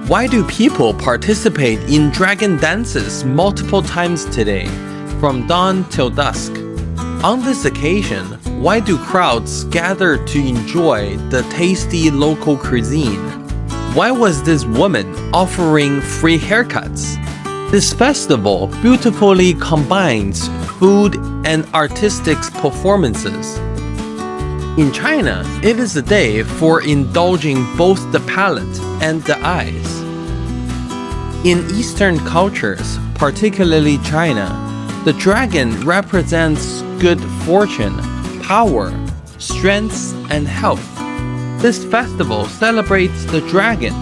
Why do people participate in dragon dances multiple times today, from dawn till dusk? On this occasion, why do crowds gather to enjoy the tasty local cuisine? Why was this woman offering free haircuts? This festival beautifully combines food and artistic performances. In China, it is a day for indulging both the palate and the eyes. In Eastern cultures, particularly China, the dragon represents good fortune, power, strength, and health. This festival celebrates the dragon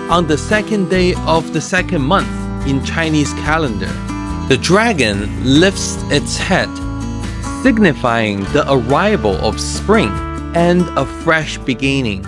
on the second day of the second month in Chinese calendar. The dragon lifts its head, signifying the arrival of spring and a fresh beginning.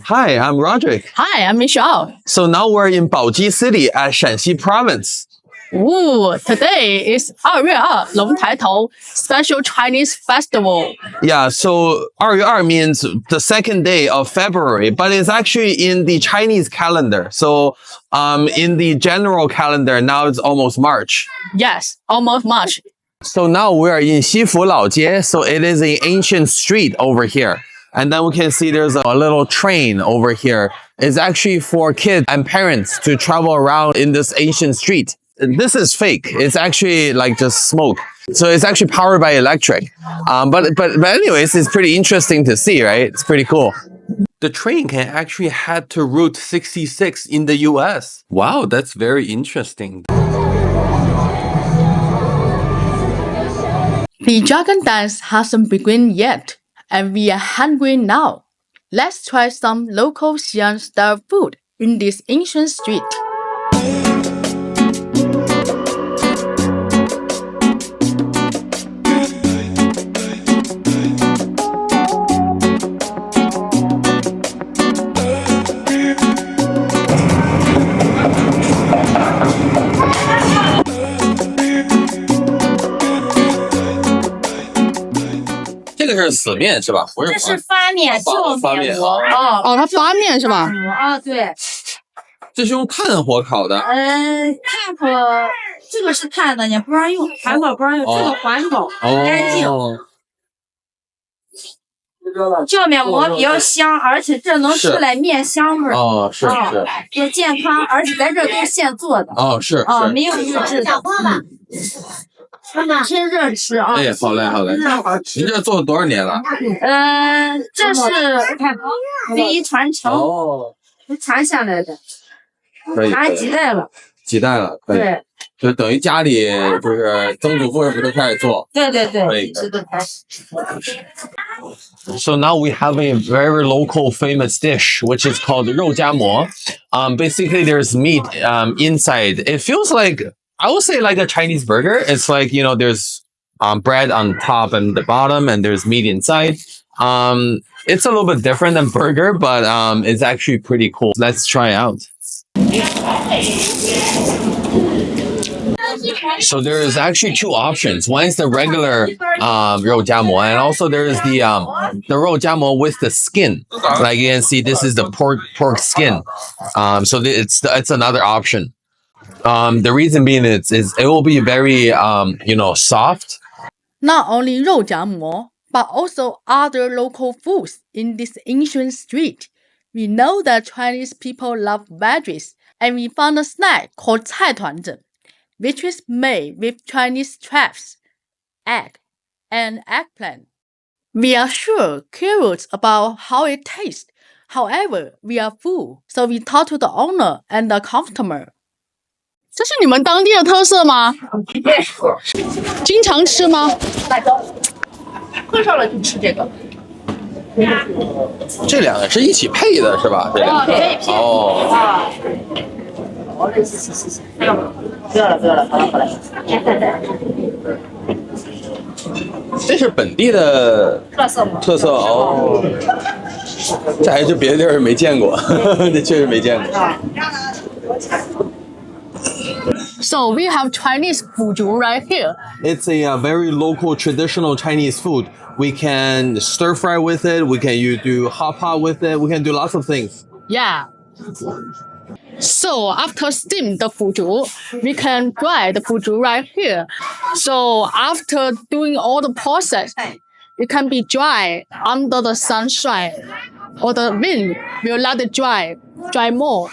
Hi, I'm Roderick. Hi, I'm Michelle. So now we're in Baoji City at Shanxi Province. Ooh, today is 2月2龙抬头 special Chinese festival. Yeah, so 2月2 means the second day of February, but it's actually in the Chinese calendar. So in the general calendar, now it's almost March. Yes, almost March. So now we are in Xifu Laojie, so it is an ancient street over here. And then we can see there's a little train over here. It's actually for kids and parents to travel around in this ancient street. This is fake. It's actually like just smoke. So it's actually powered by electric. But anyways, it's pretty interesting to see, right? It's pretty cool. The train can actually head to Route 66 in the US. Wow, that's very interesting. The dragon dance hasn't begun yet, and we are hungry now. Let's try some local Xi'an-style food in this ancient street. This is 死面是吧？这是发面，就发面哦，它发面是吧？对。这是用炭火烤的。炭火，这个是炭的，也不让用，柴火不让用，这个环保，干净。酵面膜比较香，而且这能出来面香味儿。哦，是，也健康，而且咱这都是现做的。哦，是。没有预制的。趁热吃啊！哎，好嘞。您这做了多少年了？这是唯一传承，传下来的，传几代了。几代了，可以。对，就等于家里就是曾祖父什么都开始做。对，一直都开始。So now we have a very local famous dish, which is called Roujiamo. Basically, there's meat inside. It feels like, I would say, like a Chinese burger. It's like, you know, there's bread on top and the bottom, and there's meat inside. It's a little bit different than burger, but it's actually pretty cool. Let's try it out. So there is actually two options. One is the regular roujiamo, and also there is the roujiamo with the skin. Like you can see, this is the pork skin. So it's another option. The reason being is it will be very soft. Not only 肉夹馍, but also other local foods in this ancient street. We know that Chinese people love veggies, and we found a snack called Caituanzi, which is made with Chinese traps, egg, and eggplant. We are sure curious about how it tastes. However, we are full, so we talk to the owner and the customer. 这是你们当地的特色吗？经常吃吗？喝上了就吃这个。这两个是一起配的，是吧？这两个可以配。不要了，好了。这是本地的特色哦。这还是别的地儿没见过，这确实没见过。So we have Chinese Fuzhu right here. It's a very local traditional Chinese food. We can stir fry with it. We can do hot pot with it. We can do lots of things. Yeah. So after steam the Fuzhu, we can dry the Fuzhu right here. So after doing all the process, it can be dry under the sunshine, or the wind will let it dry more.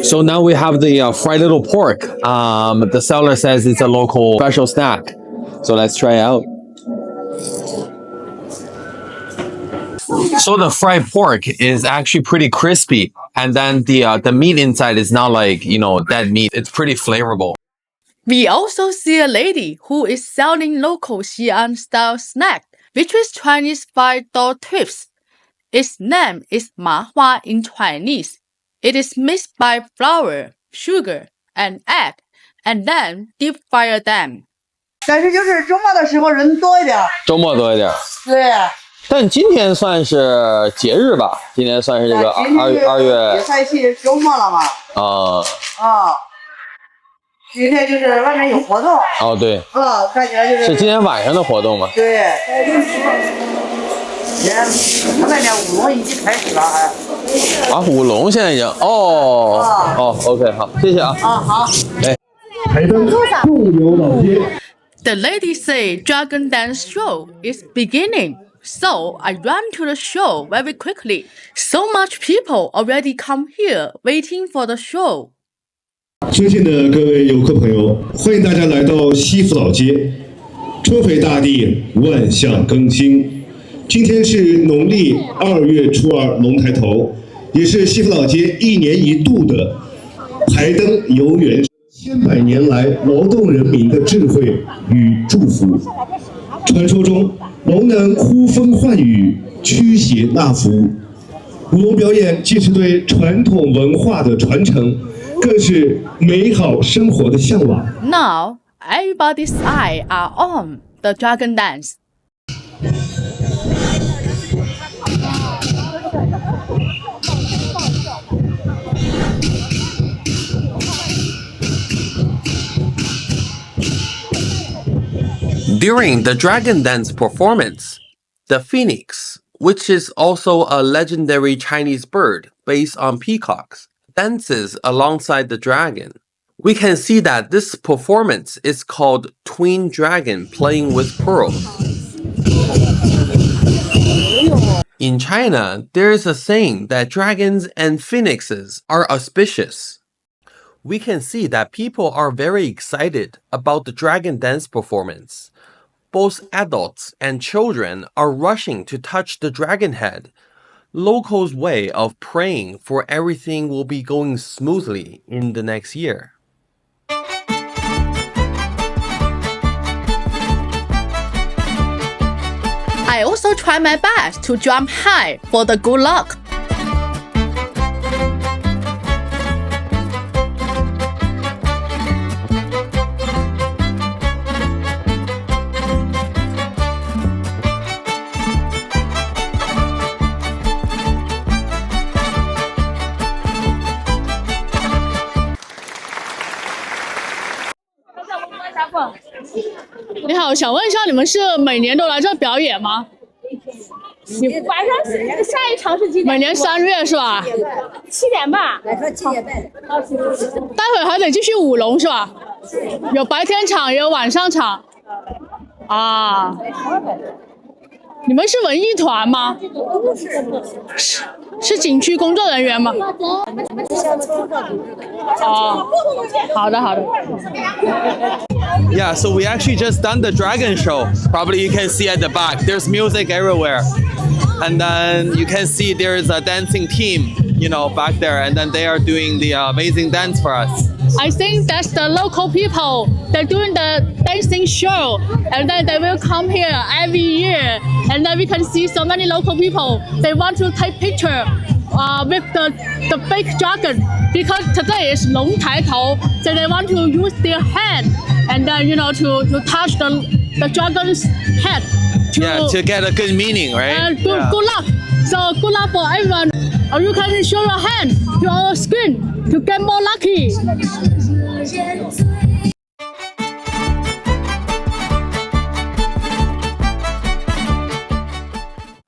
So now we have the fried little pork. The seller says it's a local special snack. So let's try it out. So the fried pork is actually pretty crispy, and then the meat inside is not like, you know, dead meat. It's pretty flavorful. We also see a lady who is selling local Xi'an-style snack, which is Chinese fried dough twists. Its name is Mahua in Chinese. It is mixed by flour, sugar, and egg, and then deep fry them. 但是就是周末的时候人多一点。周末多一点。对。但今天算是节日吧？今天算是这个2月。比赛期周末了嘛？今天就是外面有活动。哦，对。看起来就是。是今天晚上的活动吗？对。外面舞龙已经开始了，还。舞龙现在已经OK 好，谢谢啊。好。哎。台灯驻留老街。The lady say dragon dance show is beginning. So I ran to the show very quickly. So much people already come here waiting for the show. 尊敬的各位游客朋友，欢迎大家来到西府老街。春回大地，万象更新。今天是农历2月初2龙抬头，也是西府老街1年1度的排灯游园，千百年来劳动人民的智慧与祝福。传说中，龙能呼风唤雨、驱邪纳福。舞龙表演既是对传统文化的传承，更是美好生活的向往。Now everybody's eyes are on the dragon dance. During the dragon dance performance, the phoenix, which is also a legendary Chinese bird based on peacocks, dances alongside the dragon. We can see that this performance is called Twin Dragon Playing with Pearls. In China, there is a saying that dragons and phoenixes are auspicious. We can see that people are very excited about the dragon dance performance. Both adults and children are rushing to touch the dragon head, locals' way of praying for everything will be going smoothly in the next year. I also try my best to jump high for the good luck.你好，想问一下，你们是每年都来这表演吗？晚上下一场是几点？每年3月是吧7点半。待会还得继续舞龙是吧？有白天场也有晚上场。啊，你们是文艺团吗？是景区工作人员吗？哦，好的好的。Yeah, so we actually just done the dragon show. Probably you can see at the back. There's music everywhere. And then you can see there's a dancing team, you know, back there. And then they are doing the amazing dance for us. I think that's the local people. They're doing the dancing show. And then they will come here every year. And then we can see so many local people. They want to take picture with the fake dragon because today is 龙抬头, so they want to use their hand and then to touch the dragon's head. To get a good meaning, right? And good luck. So good luck for everyone. Or you can show your hand to our screen to get more lucky.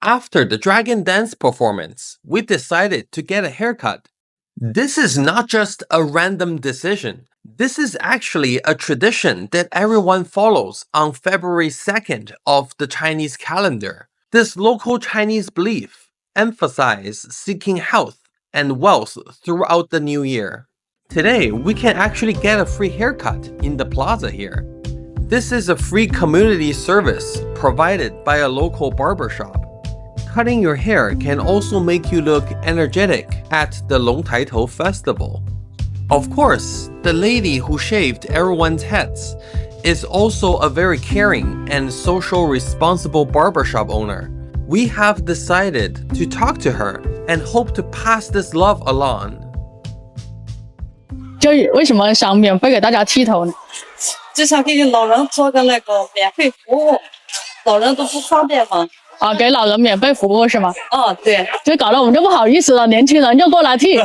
After the dragon dance performance, we decided to get a haircut. This is not just a random decision. This is actually a tradition that everyone follows on February 2nd of the Chinese calendar. This local Chinese belief emphasizes seeking health and wealth throughout the new year. Today, we can actually get a free haircut in the plaza here. This is a free community service provided by a local barbershop. Cutting your hair can also make you look energetic at the Long Tai Tou festival. Of course, the lady who shaved everyone's heads is also a very caring and social responsible barbershop owner. We have decided to talk to her and hope to pass this love along. 就为什么想免费给大家剃头呢？就想给老人做个那个免费服务，老人都不方便嘛。给老人免费服务是吗？对。就搞得我们就不好意思了，年轻人就过来剃。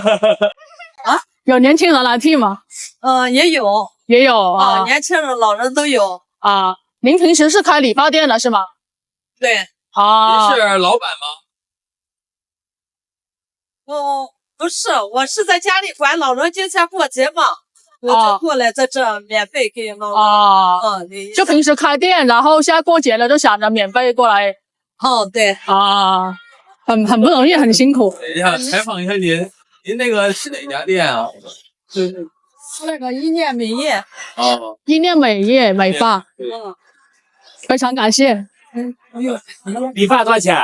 有年轻人来剃吗？也有。也有啊。年轻人、老人都有。您平时是开理发店的是吗？对。您是老板吗？不是，我是在家里管老人节前过节嘛，我就过来在这免费给老人。就平时开店，然后现在过节了，就想着免费过来。对。很不容易，很辛苦。等一下，采访一下您那个是哪家店啊？是那个一念美业。一念美业美发。非常感谢。理发多少钱？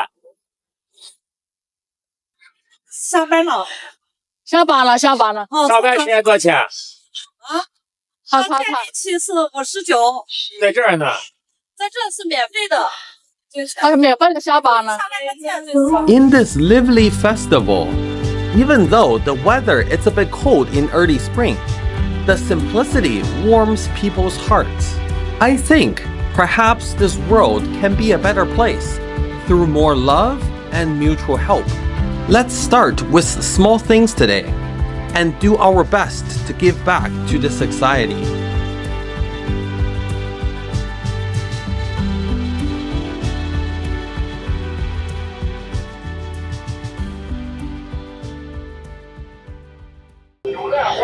下班了。下班了。上班时间多少钱？上班一期是59。在这儿呢。在这是免费的。免费的下班了。In this lively festival, even though the weather is a bit cold in early spring, the simplicity warms people's hearts. I think perhaps this world can be a better place through more love and mutual help. Let's start with small things today and do our best to give back to the society.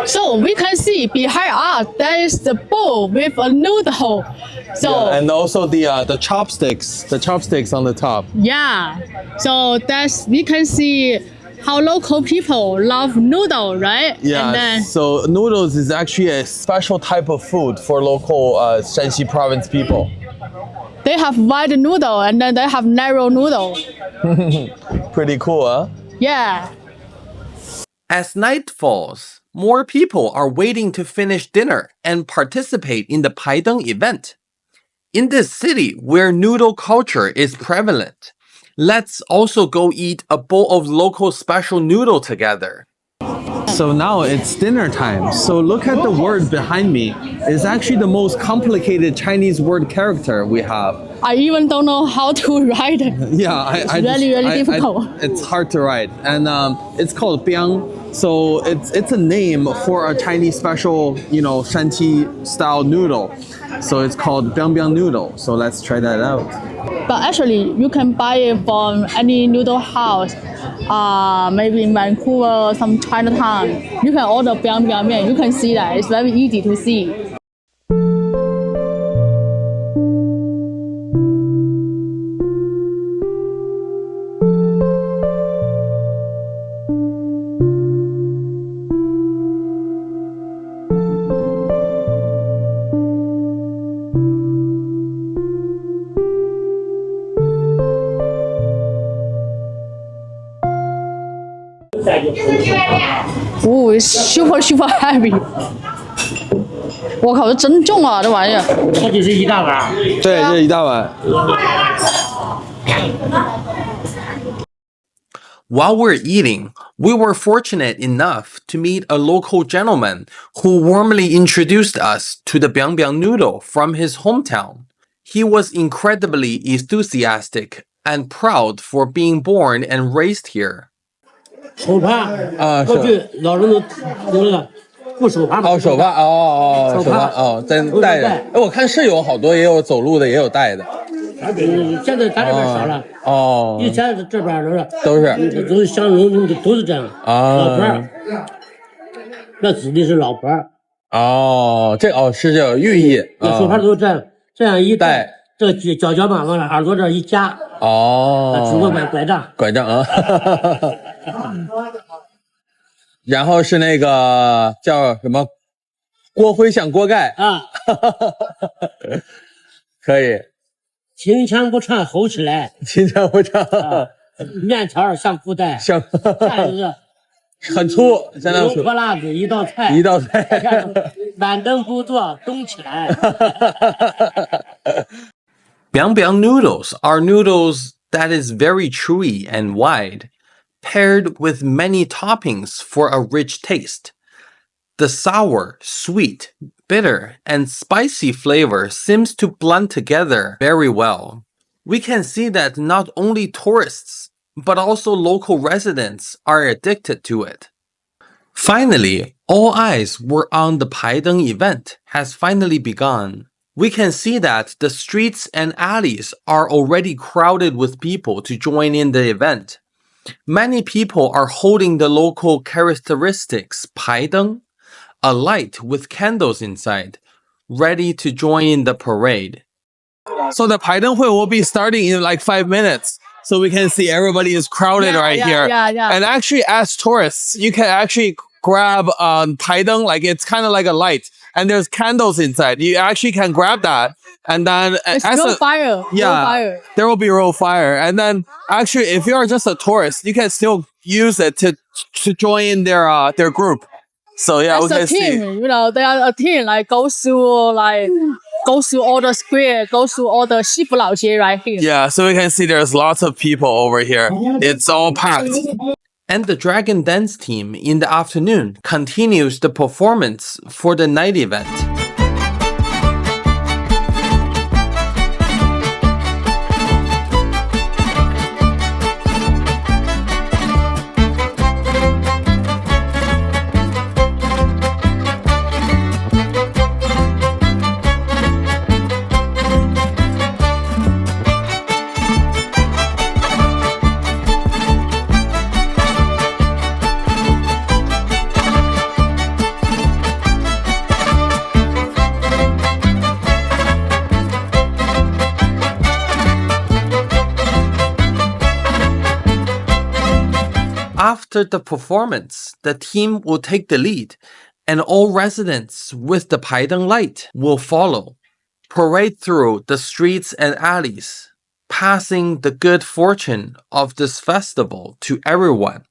So we can see behind us there is the bowl with a noodle. So and also the chopsticks on the top. Yeah. So we can see how local people love noodle, right? Yeah. And then, so noodles is actually a special type of food for local Shanxi Province people. They have wide noodle and then they have narrow noodle. Pretty cool, huh? Yeah. As night falls, more people are waiting to finish dinner and participate in the Paideng event. In this city where noodle culture is prevalent, let's also go eat a bowl of local special noodle together. So now it's dinner time. So look at the word behind me. It's actually the most complicated Chinese word character we have. I even don't know how to write it. Yeah, it's really difficult. It's hard to write. And it's called Biang. So it's a name for a Chinese special, Shanxi-style noodle. So it's called Biang Biang Noodle. So let's try that out. But actually, you can buy it from any noodle house. Maybe in Vancouver or some Chinatown. You can order Biang Biang Mian. You can see that. It's very easy to see. Oh, it's super heavy. 我靠，这真重啊，这玩意儿。这就是一大碗。对，这一大碗。While we're eating, we were fortunate enough to meet a local gentleman who warmly introduced us to the Biang Biang Noodle from his hometown. He was incredibly enthusiastic and proud for being born and raised here. 手帕过去老人都有那个不手帕哦，手帕手帕哦，真带着。哎，我看是有好多也有走路的，也有带的。现在咱这边少了哦。以前这边都是乡农都是这样啊。老婆儿，那指的是老婆儿。哦，是这有寓意。那手帕都这样一戴，这脚嘛往耳朵这一夹。哦。拄个拐杖。拐杖啊。然后是那个叫什么锅盔像锅盖啊。可以。秦腔不唱吼起来，秦腔不唱。面条像布袋，像筷子很粗，相当粗。油泼辣子一道菜，板凳不坐，动起来。Biang Biang noodles are noodles that is very chewy and wide, paired with many toppings for a rich taste. The sour, sweet, bitter, and spicy flavor seems to blend together very well. We can see that not only tourists, but also local residents are addicted to it. Finally, all eyes were on the Paideng event has finally begun. We can see that the streets and alleys are already crowded with people to join in the event. Many people are holding the local characteristics Paideng, a light with candles inside, ready to join in the parade. So the Paideng Hui will be starting in like 5 minutes. So we can see everybody is crowded here. Yeah. And actually, as tourists, you can actually grab Paideng, like it's kind of like a light. And there's candles inside. You actually can grab that. And then fire. Yeah, there will be real fire. And then actually, if you're just a tourist, you can still use it to join in their group. So yeah, as a team, they are a team, like go through all the square, go through all the Xifu Ancient right here. Yeah, so we can see there's lots of people over here. It's all packed. And the Dragon Dance team in the afternoon continues the performance for the night event. After the performance, the team will take the lead, and all residents with the Paideng light will follow, parade through the streets and alleys, passing the good fortune of this festival to everyone.